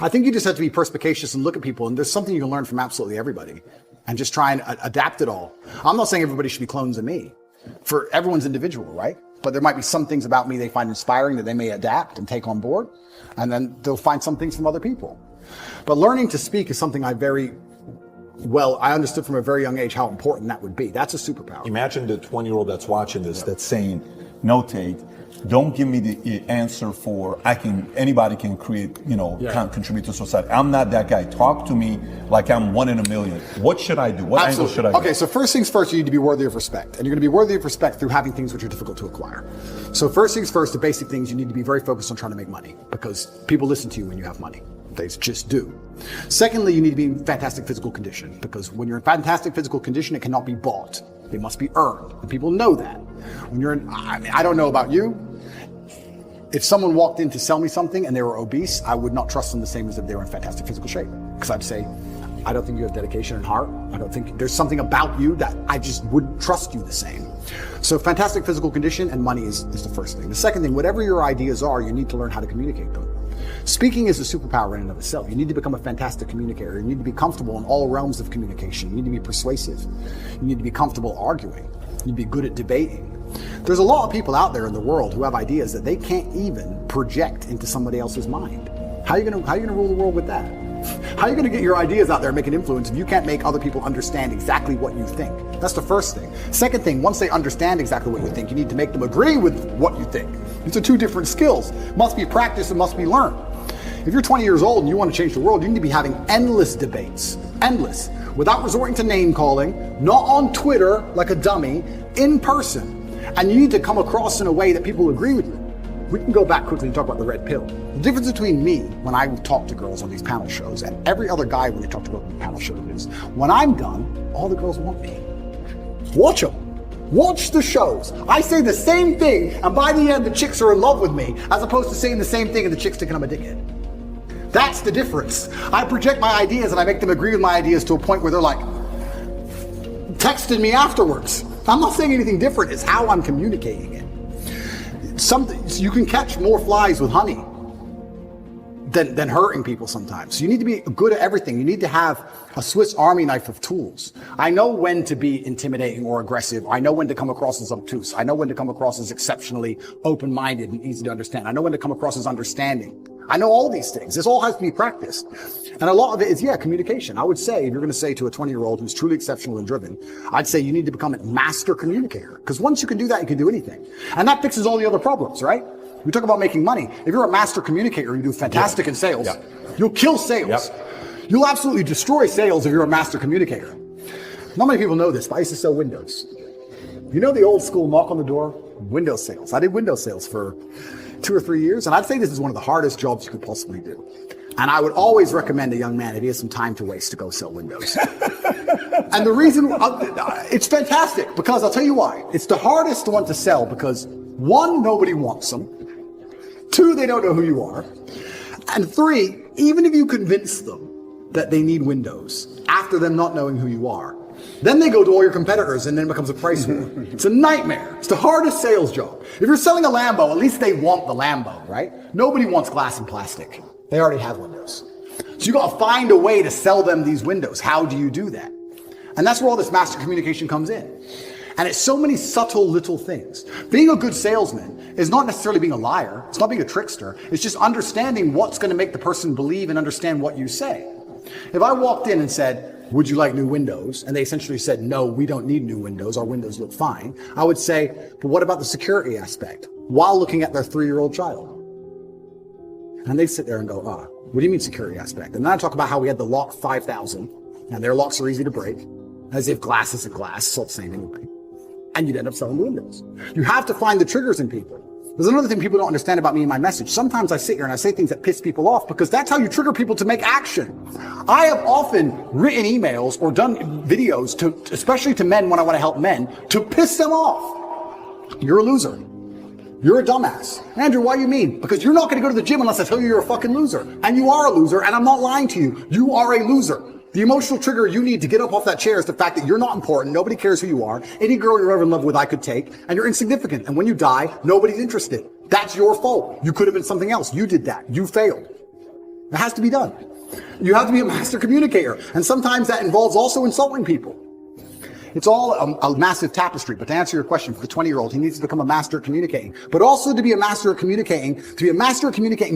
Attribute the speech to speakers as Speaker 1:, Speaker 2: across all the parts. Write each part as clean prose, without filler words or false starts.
Speaker 1: I think you just have to be perspicacious and look at people, and there's something you can learn from absolutely everybody and just try and adapt it all. I'm not saying everybody should be clones of me. For everyone's individual, right? But there might be some things about me they find inspiring that they may adapt and take on board, and then they'll find some things from other people. But learning to speak is something I understood from a very young age how important that would be. That's a superpower.
Speaker 2: Imagine the 20-year-old that's watching this, that's saying, no, Tate, don't give me the answer for anybody can create, can contribute to society. I'm not that guy. Talk to me like I'm one in a million. What should I do? What angle should I do?
Speaker 1: Okay, so first things first, you need to be worthy of respect. And you're going to be worthy of respect through having things which are difficult to acquire. So first things first, the basic things, you need to be very focused on trying to make money because people listen to you when you have money. They just do. Secondly, you need to be in fantastic physical condition because when you're in fantastic physical condition, it cannot be bought. They must be earned. And people know that. When you're in, I don't know about you. If someone walked in to sell me something and they were obese, I would not trust them the same as if they were in fantastic physical shape. Because I'd say, I don't think you have dedication and heart. I don't think there's something about you that I just wouldn't trust you the same. So fantastic physical condition and money is the first thing. The second thing, whatever your ideas are, you need to learn how to communicate them. Speaking is a superpower in and of itself. You need to become a fantastic communicator. You need to be comfortable in all realms of communication. You need to be persuasive. You need to be comfortable arguing. You need to be good at debating. There's a lot of people out there in the world who have ideas that they can't even project into somebody else's mind. How are you gonna rule the world with that? How are you gonna get your ideas out there and make an influence if you can't make other people understand exactly what you think? That's the first thing. Second thing, once they understand exactly what you think, you need to make them agree with what you think. These are two different skills. Must be practiced and must be learned. If you're 20 years old and you want to change the world, you need to be having endless debates. Endless. Without resorting to name calling, not on Twitter like a dummy, in person. And you need to come across in a way that people agree with you. We can go back quickly and talk about the red pill. The difference between me when I talk to girls on these panel shows and every other guy when they talk to girls on the panel shows is, when I'm done, all the girls want me. Watch them. Watch the shows. I say the same thing, and by the end, the chicks are in love with me, as opposed to saying the same thing and the chicks thinking I'm a dickhead. That's the difference. I project my ideas and I make them agree with my ideas to a point where they're like texting me afterwards. I'm not saying anything different. It's how I'm communicating it. You can catch more flies with honey than hurting people sometimes. You need to be good at everything. You need to have a Swiss Army knife of tools. I know when to be intimidating or aggressive. I know when to come across as obtuse. I know when to come across as exceptionally open-minded and easy to understand. I know when to come across as understanding. I know all these things. This all has to be practiced. And a lot of it is, communication. I would say, if you're going to say to a 20-year-old who's truly exceptional and driven, I'd say you need to become a master communicator. Because once you can do that, you can do anything. And that fixes all the other problems, right? We talk about making money. If you're a master communicator, you do fantastic in sales. You'll kill sales. You'll absolutely destroy sales if you're a master communicator. Not many people know this, but I used to sell windows. You know the old school knock on the door? Window sales. I did window sales for 2 or 3 years, and I'd say this is one of the hardest jobs you could possibly do. And I would always recommend a young man, if he has some time to waste, to go sell windows. And the reason, it's fantastic, because I'll tell you why. It's the hardest one to sell because, 1, nobody wants them. 2, they don't know who you are. And 3, even if you convince them that they need windows, after them not knowing who you are, then they go to all your competitors and then it becomes a price war. It's a nightmare. It's the hardest sales job. If you're selling a Lambo, at least they want the Lambo, right? Nobody wants glass and plastic. They already have windows. So you got to find a way to sell them these windows. How do you do that? And that's where all this master communication comes in. And it's so many subtle little things. Being a good salesman is not necessarily being a liar. It's not being a trickster. It's just understanding what's going to make the person believe and understand what you say. If I walked in and said, would you like new windows? And they essentially said, no, we don't need new windows. Our windows look fine. I would say, but what about the security aspect? While looking at their 3-year-old child. And they sit there and go, what do you mean security aspect? And then I talk about how we had the lock 5000, and their locks are easy to break, as if glass isn't glass, it's all the same anyway. And you'd end up selling windows. You have to find the triggers in people. There's another thing people don't understand about me and my message. Sometimes I sit here and I say things that piss people off because that's how you trigger people to make action. I have often written emails or done videos to, especially to men when I want to help men, to piss them off. You're a loser. You're a dumbass. Andrew, why do you mean? Because you're not going to go to the gym unless I tell you you're a fucking loser. And you are a loser, and I'm not lying to you. You are a loser. The emotional trigger you need to get up off that chair is the fact that you're not important. Nobody cares who you are. Any girl you're ever in love with, I could take. And you're insignificant. And when you die, nobody's interested. That's your fault. You could have been something else. You did that. You failed. It has to be done. You have to be a master communicator. And sometimes that involves also insulting people. It's all a massive tapestry. But to answer your question, for the 20-year-old, he needs to become a master at communicating. But also to be a master at communicating,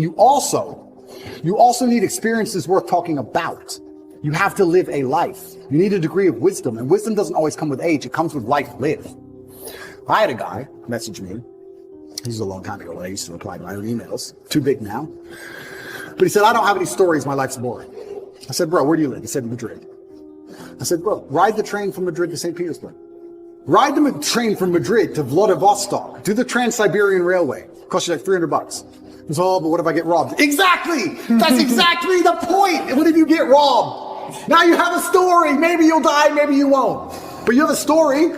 Speaker 1: you also need experiences worth talking about. You have to live a life. You need a degree of wisdom. And wisdom doesn't always come with age. It comes with life lived. I had a guy message me. This was a long time ago when I used to reply to my own emails. Too big now. But he said, I don't have any stories. My life's boring. I said, bro, where do you live? He said, Madrid. I said, bro, ride the train from Madrid to St. Petersburg. Ride the train from Madrid to Vladivostok. Do the Trans-Siberian Railway. Cost you like $300. He said, oh, but what if I get robbed? Exactly! That's exactly the point! What if you get robbed? Now you have a story. Maybe you'll die, maybe you won't. But you have a story.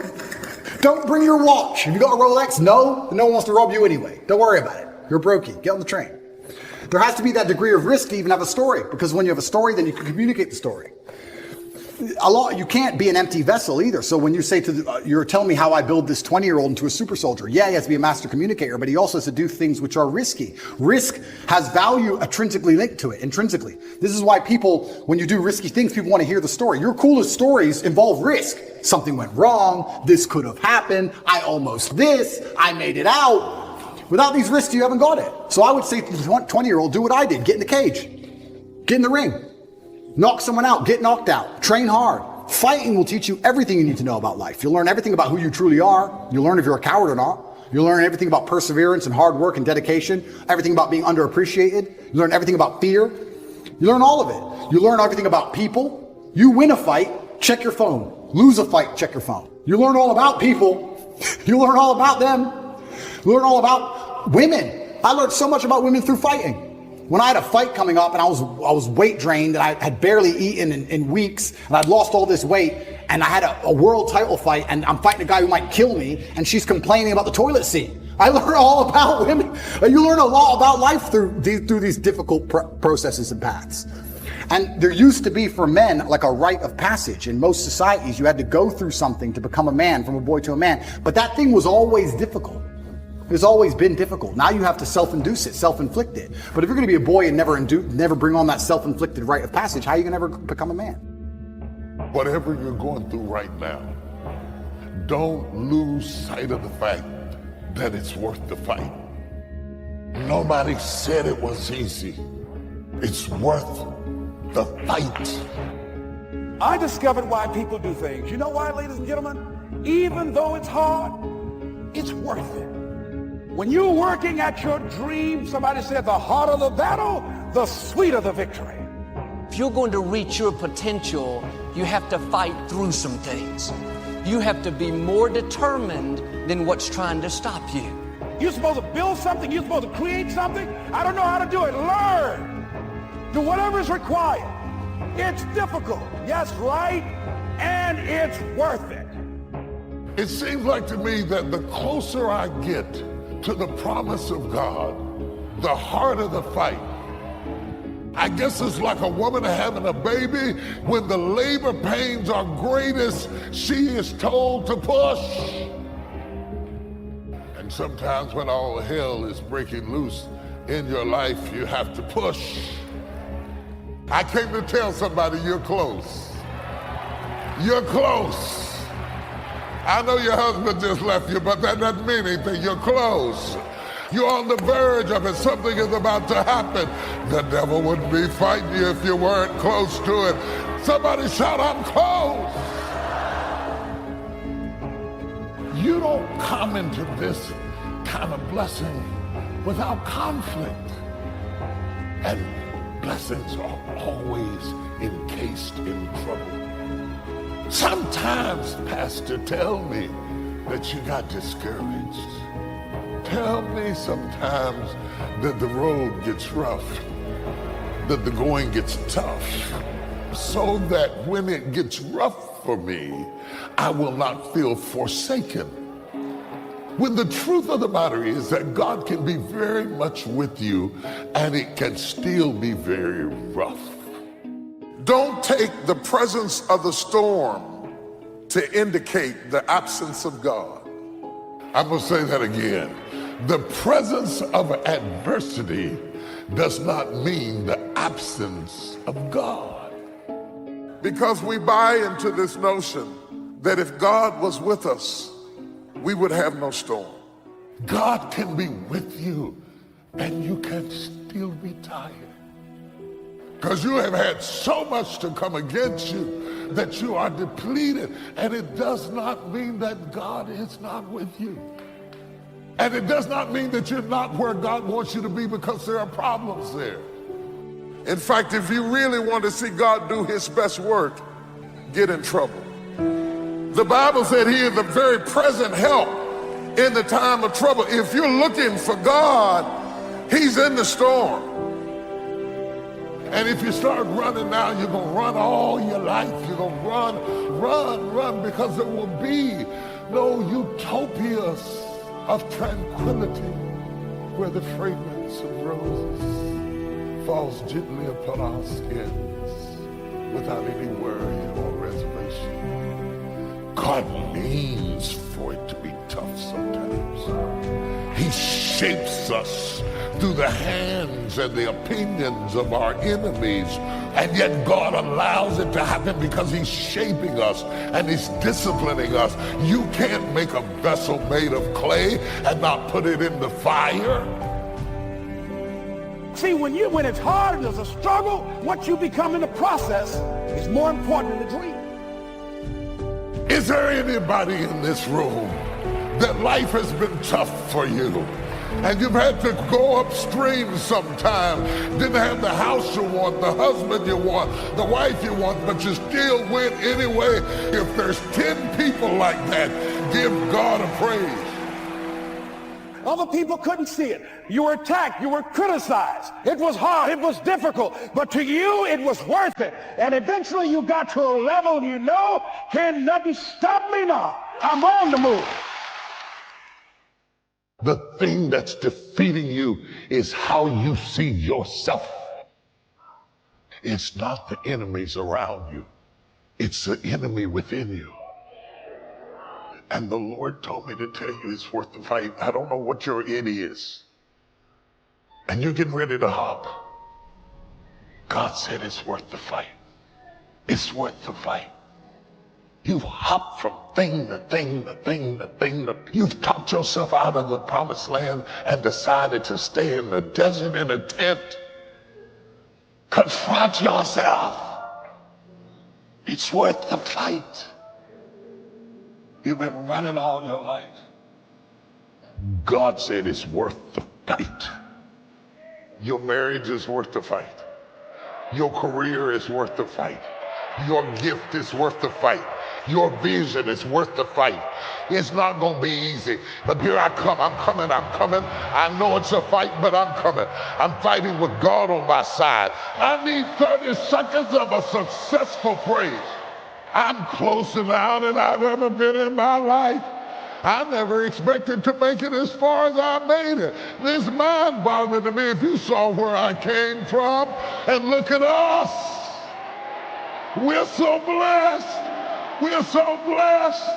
Speaker 1: Don't bring your watch. Have you got a Rolex? No. No one wants to rob you anyway. Don't worry about it. You're brokey. Get on the train. There has to be that degree of risk to even have a story, because when you have a story, then you can communicate the story. You can't be an empty vessel either. So when you say you're telling me how I build this 20-year-old into a super soldier. Yeah, he has to be a master communicator, but he also has to do things which are risky. Risk has value intrinsically linked to it, intrinsically. This is why people, when you do risky things, people want to hear the story. Your coolest stories involve risk. Something went wrong. This could have happened. I almost I made it out. Without these risks, you haven't got it. So I would say to the 20-year-old, do what I did. Get in the cage. Get in the ring. Knock someone out. Get knocked out. Train hard. Fighting will teach you everything you need to know about life. You'll learn everything about who you truly are. You'll learn if you're a coward or not. You'll learn everything about perseverance and hard work and dedication. Everything about being underappreciated. You learn everything about fear. You learn all of it. You learn everything about people. You win a fight, check your phone. Lose a fight, check your phone. You learn all about people. You learn all about them. You learn all about women. I learned so much about women through fighting. When I had a fight coming up and I was weight drained and I had barely eaten in weeks and I'd lost all this weight and I had a world title fight and I'm fighting a guy who might kill me and she's complaining about the toilet seat. I learned all about women. You learn a lot about life through these difficult processes and paths. And there used to be for men like a rite of passage. In most societies, you had to go through something to become a man, from a boy to a man. But that thing was always difficult. It's always been difficult. Now you have to self-induce it, self-inflict it. But if you're going to be a boy and never bring on that self-inflicted rite of passage, how are you going to ever become a man?
Speaker 3: Whatever you're going through right now, don't lose sight of the fact that it's worth the fight. Nobody said it was easy. It's worth the fight.
Speaker 4: I discovered why people do things. You know why, ladies and gentlemen? Even though it's hard, it's worth it. When you're working at your dream, somebody said the harder the battle, the sweeter the victory.
Speaker 5: If you're going to reach your potential, you have to fight through some things. You have to be more determined than what's trying to stop you.
Speaker 4: You're supposed to build something. You're supposed to create something. I don't know how to do it. Learn. Do whatever is required. It's difficult. Yes, right? And it's worth it.
Speaker 3: It seems like to me that the closer I get to the promise of God, the harder the fight. I guess it's like a woman having a baby. When the labor pains are greatest, she is told to push. And sometimes when all hell is breaking loose in your life, you have to push. I came to tell somebody you're close. You're close. I know your husband just left you, but that doesn't mean anything. You're close. You're on the verge of it. Something is about to happen. The devil wouldn't be fighting you if you weren't close to it. Somebody shout, I'm close. You don't come into this kind of blessing without conflict. And blessings are always encased in trouble. Sometimes, Pastor, tell me that you got discouraged. Tell me sometimes that the road gets rough, that the going gets tough, so that when it gets rough for me, I will not feel forsaken. When the truth of the matter is that God can be very much with you and it can still be very rough. Don't take the presence of the storm to indicate the absence of God. I'm going to say that again. The presence of adversity does not mean the absence of God. Because we buy into this notion that if God was with us, we would have no storm. God can be with you and you can still be tired. Because you have had so much to come against you that you are depleted. And it does not mean that God is not with you. And it does not mean that you're not where God wants you to be, because there are problems there. In fact, if you really want to see God do his best work, get in trouble. The Bible said he is the very present help in the time of trouble. If you're looking for God, he's in the storm. And if you start running now, you're going to run all your life. You're going to run, because there will be no utopias of tranquility where the fragrance of roses falls gently upon our skins without any worry or reservation. God means for it to be tough sometimes. He shapes us through the hands and the opinions of our enemies, and yet God allows it to happen because he's shaping us and he's disciplining us. You can't make a vessel made of clay and not put it in the fire.
Speaker 4: See, when it's hard and there's a struggle, what you become in the process is more important than the dream.
Speaker 3: Is there anybody in this room that life has been tough for you? And you've had to go upstream sometime. Didn't have the house you want, the husband you want, the wife you want, but you still went anyway. If there's 10 people like that, give God a praise.
Speaker 4: Other people couldn't see it. You were attacked. You were criticized. It was hard. It was difficult. But to you, it was worth it. And eventually you got to a level you know, can nothing stop me now. I'm on the move.
Speaker 3: The thing that's defeating you is how you see yourself. It's not the enemies around you. It's the enemy within you. And the Lord told me to tell you it's worth the fight. I don't know what your it is. And you're getting ready to hop. God said it's worth the fight. It's worth the fight. You've hopped from thing to thing to thing to thing to... You've talked yourself out of the promised land and decided to stay in the desert in a tent. Confront yourself. It's worth the fight. You've been running all your life. God said it's worth the fight. Your marriage is worth the fight. Your career is worth the fight. Your gift is worth the fight. Your vision is worth the fight. It's not going to be easy, but here I come. I'm coming. I know it's a fight, but I'm coming. I'm fighting with God on my side. I need 30 seconds of a successful praise. I'm closer now than I've ever been in my life. I never expected to make it as far as I made it. This mind-boggling to me. If you saw where I came from, and look at us. We're so blessed. We're so blessed.